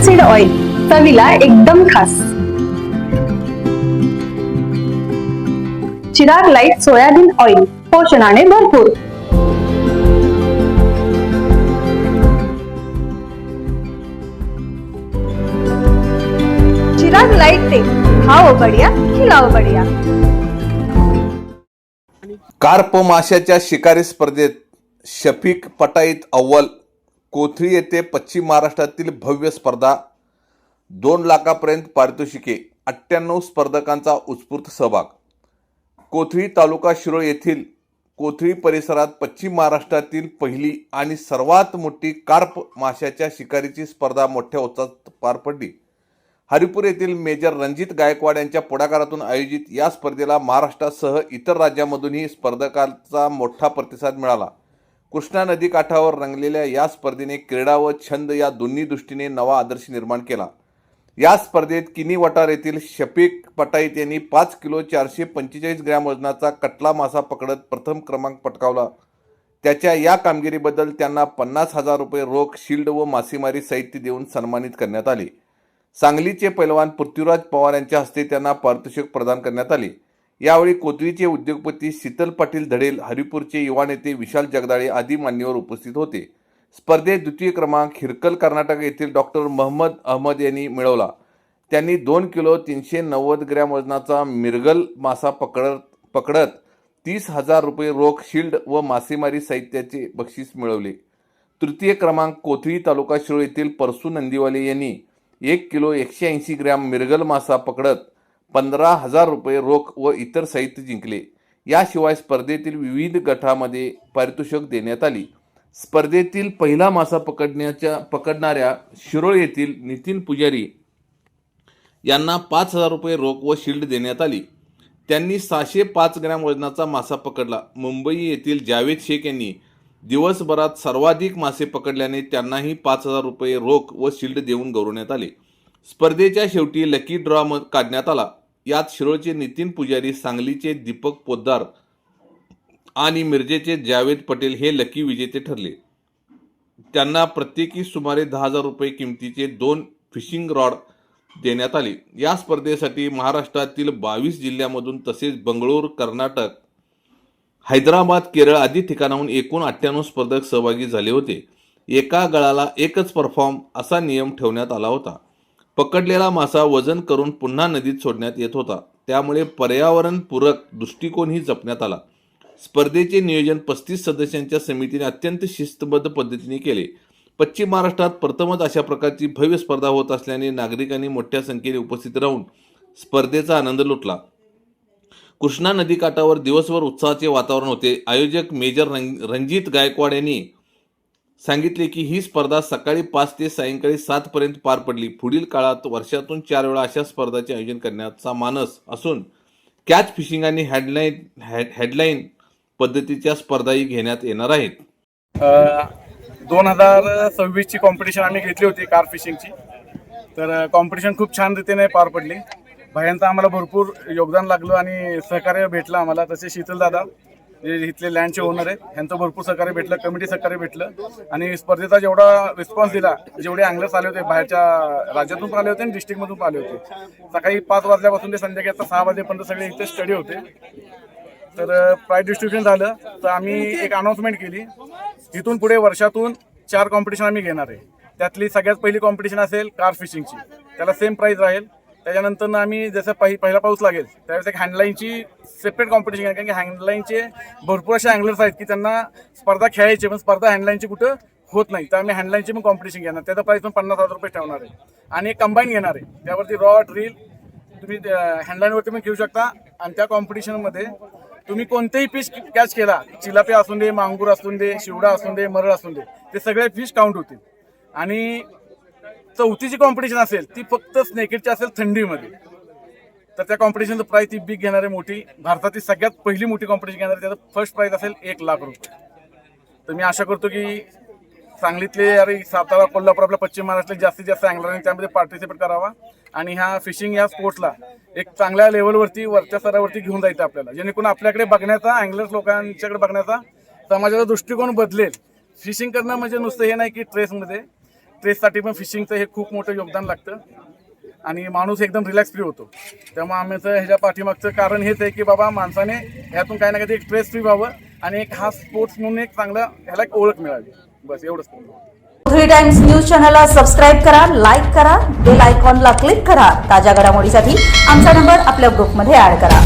Seed oil, चवीला एकदम खास. चिराग लाईट सोयाबीन ऑइल, पोषणाने भरपूर. चिराग लाईट तेल, खाओ बढ़िया खिलाओ बढ़िया. कार्प माशाच्या शिकारी स्पर्धेत शफीक पटाईत अव्वल. कोथळी येथे पश्चिम महाराष्ट्रातील भव्य स्पर्धा. 2 लाखापर्यंत पारितोषिके. 98 स्पर्धकांचा उत्स्फूर्त सहभाग. कोथळी तालुका शिरोळ येथील कोथळी परिसरात पश्चिम महाराष्ट्रातील पहिली आणि सर्वात मोठी कार्प माशाच्या शिकारीची स्पर्धा मोठ्या उत्साहात पार पडली. हरिपूर येथील मेजर रणजित गायकवाड यांच्या पुढाकारातून आयोजित या स्पर्धेला महाराष्ट्रासह इतर राज्यांमधूनही स्पर्धकांचा मोठा प्रतिसाद मिळाला. कृष्णा नदी काठावर रंगलेल्या या स्पर्धेने क्रीडा व छंद या दोन्ही दृष्टीने नवा आदर्श निर्माण केला. या स्पर्धेत किनी वटार येथील शफीक पटाईत यांनी 5 किलो 445 ग्रॅम वजनाचा कटला मासा पकडत प्रथम क्रमांक पटकावला. त्याच्या या कामगिरीबद्दल त्यांना 50,000 रुपये रोख, शील्ड व मासेमारी साहित्य देऊन सन्मानित करण्यात आले. सांगलीचे पैलवान पृथ्वीराज पवार यांच्या हस्ते त्यांना पारितोषिक प्रदान करण्यात आले. यावेळी कोथळीचे उद्योगपती शीतल पाटील धडेल, हरिपूरचे युवा नेते विशाल जगदाळे आदी मान्यवर उपस्थित होते. स्पर्धेत द्वितीय क्रमांक हिरकल कर्नाटक येथील डॉक्टर मोहम्मद अहमद यांनी मिळवला. त्यांनी 2 किलो 390 ग्रॅम वजनाचा मिरगल मासा पकडत 30,000 रुपये रोख, शील्ड व मासेमारी साहित्याचे बक्षीस मिळवले. तृतीय क्रमांक कोथळी तालुका शिरोळ येथील परसू नंदीवाले यांनी 1 किलो 180 ग्रॅम मिरगल मासा पकडत 15,000 रुपये रोख व इतर साहित्य जिंकले. याशिवाय स्पर्धेतील विविध गटामध्ये पारितोषिक देण्यात आली. स्पर्धेतील पहिला मासा पकडणाऱ्या शिरोळ येथील नितीन पुजारी यांना 5,000 रुपये रोख व शील्ड देण्यात आली. त्यांनी 605 ग्रॅम वजनाचा मासा पकडला. मुंबई येथील जावेद शेख यांनी दिवसभरात सर्वाधिक मासे पकडल्याने त्यांनाही 5,000 रुपये रोख व शील्ड देऊन गौरवण्यात आले. स्पर्धेच्या शेवटी लकी ड्रॉ काढण्यात आला. यात शिरोळचे नितीन पुजारी, सांगलीचे दीपक पोद्दार आणि मिरजेचे जावेद पटेल हे लकी विजेते ठरले. त्यांना प्रत्येकी सुमारे 10,000 रुपये किमतीचे 2 फिशिंग रॉड देण्यात आले. या स्पर्धेसाठी महाराष्ट्रातील 22 जिल्ह्यांमधून तसेच बंगळूर, कर्नाटक, हैदराबाद, केरळ आदी ठिकाणाहून एकूण 98 स्पर्धक सहभागी झाले होते. एका गळाला एकच परफॉर्म असा नियम ठेवण्यात आला होता. पकडलेला मासा वजन करून पुन्हा नदीत सोडण्यात येत होता. त्यामुळे पर्यावरणपूरक दृष्टिकोनही जपण्यात आला. स्पर्धेचे नियोजन 35 सदस्यांच्या समितीने अत्यंत शिस्तबद्ध पद्धतीने केले. पश्चिम महाराष्ट्रात प्रथमच अशा प्रकारची भव्य स्पर्धा होत असल्याने नागरिकांनी मोठ्या संख्येने उपस्थित राहून स्पर्धेचा आनंद लुटला. कृष्णा नदी काठावर दिवसभर उत्साहाचे वातावरण होते. आयोजक मेजर रणजित गायकवाड यांनी सांगितले की ही स्पर्धा सकाळी 5 ते सायंकाळी 7 पर्यंत पार पडली. पुढील काळात वर्षातून 4 वेळा अशा स्पर्धांचे आयोजन करण्याचा मानस असून कॅच फिशिंग आणि हेडलाईन पद्धतीच्या स्पर्धाही घेण्यात येणार आहेत. 2026ची कॉम्पिटिशन आम्ही घेतली होती कार फिशिंगची. तर कॉम्पिटिशन खूप छान रीतीने पार पडली. भयांचं आम्हाला भरपूर योगदान लागलं आणि सहकार्य भेटलं आम्हाला. तसे शीतल दादा जे इथले लँडचे ओनर आहेत ह्यांचं भरपूर सहकार्य भेटलं, कमिटी सहकार्य भेटलं आणि स्पर्धेचा जेवढा रिस्पॉन्स दिला, जेवढे अँगलर्स आले होते बाहेरच्या राज्यातून आले होते आणि डिस्ट्रिक्टमधून पण आले होते. सकाळी 5 वाजल्यापासून ते संध्याकाळी 6 वाजेपर्यंत सगळे इथे स्टडी होते. तर प्राइज डिस्ट्रीब्युशन झालं तर आम्ही एक अनाऊन्समेंट केली. इथून पुढे वर्षातून 4 कॉम्पिटिशन आम्ही घेणार आहे. त्यातली सगळ्यात पहिली कॉम्पिटिशन असेल कार फिशिंगची, त्याला सेम प्राईज राहील. त्याच्यानंतर आम्ही जसं पहिला पाऊस लागेल त्यावेळेस एक हँडलाईनची सेपरेट कॉम्पिटिशन आहे. कारण की हँडलाईनचे भरपूर असे अँगलर्स आहेत की त्यांना स्पर्धा खेळायची पण स्पर्धा हँडलाईनची कुठं होत नाही. तर आम्ही हँडलाईनची पण कॉम्पिटिशन घेणार. त्याचा प्राईस पण 50,000 रुपये ठेवणार आहे आणि एक कंबाईन घेणार आहे. त्यावरती रॉड, रील तुम्ही हँडलाईनवरती पण घेऊ शकता. आणि त्या कॉम्पिटिशनमध्ये तुम्ही कोणतेही फिश कॅच केला, चिलापिया असून दे, मांगूर असून दे, शिवडा असून दे, मरळ असून दे, ते सगळे फिश काउंट होतील. आणि चौथीची कॉम्पिटिशन असेल ती फक्त स्नेकेटची असेल थंडीमध्ये. तर त्या कॉम्पिटिशनचं प्राईज ती बिग घेणार आहे, मोठी, भारतातील सगळ्यात पहिली मोठी कॉम्पिटिशन घेणार आहे. त्याचं फर्स्ट प्राईज असेल 1 लाख रुपये. तर मी आशा करतो की सांगलीतले अरे सातारा, कोल्हापूर, आपल्या पश्चिम महाराष्ट्रात जास्तीत जास्त अँगलरांनी त्यामध्ये पार्टिसिपेट करावा आणि ह्या फिशिंग या स्पोर्ट्सला एक चांगल्या लेवलवरती, वरच्या स्तरावरती घेऊन जायचं आपल्याला. जेणेकरून आपल्याकडे बघण्याचा, अँगलर्स लोकांच्याकडे बघण्याचा समाजाचा दृष्टिकोन बदलेल. फिशिंग करणं म्हणजे नुसतं हे नाही की ट्रेसमध्ये स्ट्रेससाठी पण फिशिंगचं हे खूप मोठं योगदान लागतं आणि माणूस एकदम रिलॅक्स फ्री होतो. त्यामुळे आमचं ह्याच्या पाठीमागचं कारण हेच आहे की बाबा माणसाने ह्यातून काही ना काही एक स्ट्रेस फ्री व्हावं आणि एक हा स्पोर्ट्स म्हणून एक चांगला ह्याला एक ओळख मिळावी. बस एवढंच. 3 टाइम्स न्यूज चॅनलला सबस्क्राईब करा, लाईक करा, बेल आयकॉनला क्लिक करा. ताज्या घडामोडीसाठी आमचा नंबर आपल्या ग्रुपमध्ये ऍड करा.